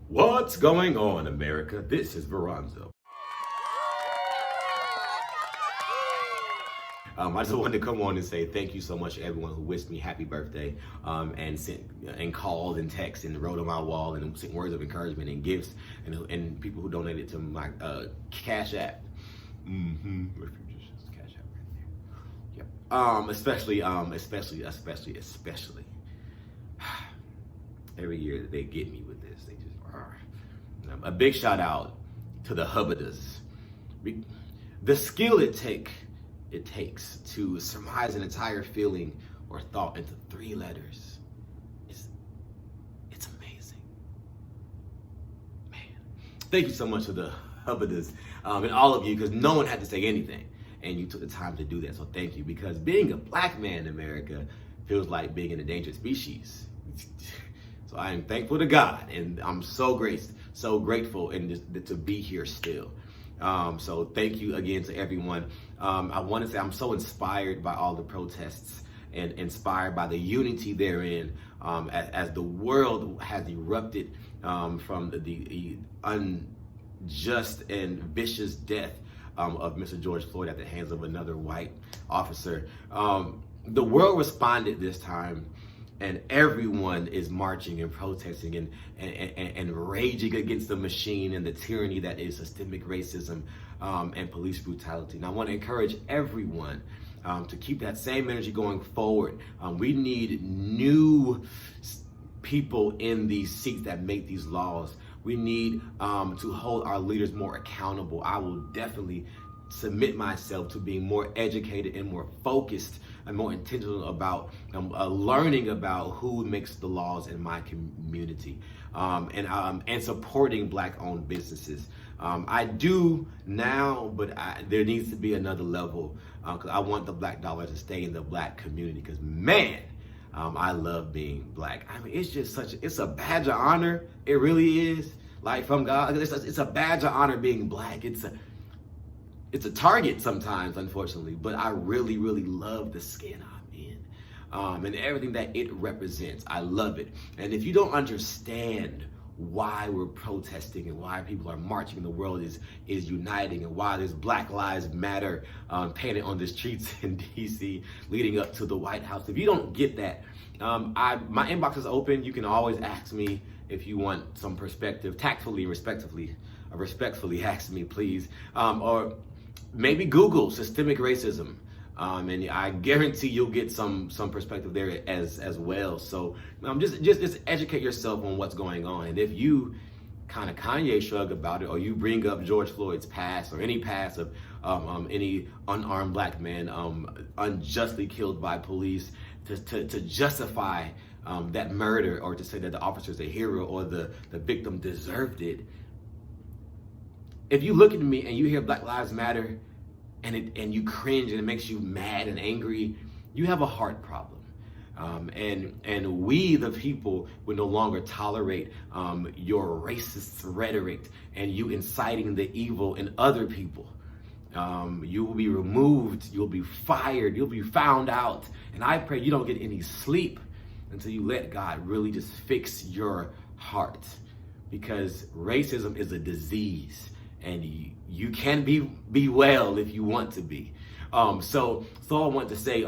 What's going on, America? This is Veronzo. I just wanted to come on and say thank you so much to everyone who wished me happy birthday, and sent and called and texted and wrote on my wall and sent words of encouragement and gifts, and people who donated to my Cash App. Cash App right there. Yep. Especially every year that they get me with this, they just a big shout out to the hubbadas. The skill it takes to surmise an entire feeling or thought into 3 letters it's amazing. Man, thank you so much to the hubbadas, and all of you, because no one had to say anything and you took the time to do that, so thank you, because being a black man in America feels like being an endangered species. So I am thankful to God, and I'm so grateful and to be here still. So thank you again to everyone. I want to say I'm so inspired by all the protests and inspired by the unity therein, as the world has erupted from the unjust and vicious death of Mr. George Floyd at the hands of another white officer. The world responded this time, and everyone is marching and protesting and raging against the machine and the tyranny that is systemic racism and police brutality. And I want to encourage everyone to keep that same energy going forward. We need new people in these seats that make these laws. We need to hold our leaders more accountable. I will definitely submit myself to being more educated and more focused and more intentional about learning about who makes the laws in my community, and supporting Black-owned businesses. I do now, but there needs to be another level, because I want the Black dollar to stay in the Black community, because man, I love being Black. I mean, it's just it's a badge of honor. It really is. Like, from God, it's a badge of honor being Black. It's a target sometimes, unfortunately, but I really, really love the skin I'm in, and everything that it represents. I love it. And if you don't understand why we're protesting and why people are marching and the world is uniting, and why there's Black Lives Matter painted on the streets in DC leading up to the White House, if you don't get that, my inbox is open. You can always ask me if you want some perspective, tactfully, respectfully ask me, please, or maybe Google systemic racism, and I guarantee you'll get some perspective there as well. So just educate yourself on what's going on. And if you kind of Kanye shrug about it, or you bring up George Floyd's past, or any past of any unarmed Black man unjustly killed by police to justify that murder, or to say that the officer's a hero or the victim deserved it, if you look at me and you hear Black Lives Matter and you cringe and it makes you mad and angry, you have a heart problem. And we, the people, will no longer tolerate your racist rhetoric and you inciting the evil in other people. You will be removed, you'll be fired, you'll be found out. And I pray you don't get any sleep until you let God really just fix your heart. Because racism is a disease, and you can be well if you want to be. So I want to say,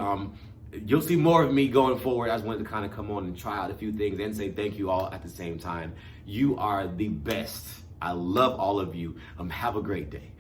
you'll see more of me going forward. I just wanted to kind of come on and try out a few things and say thank you all at the same time. You are the best. I love all of you. Have a great day.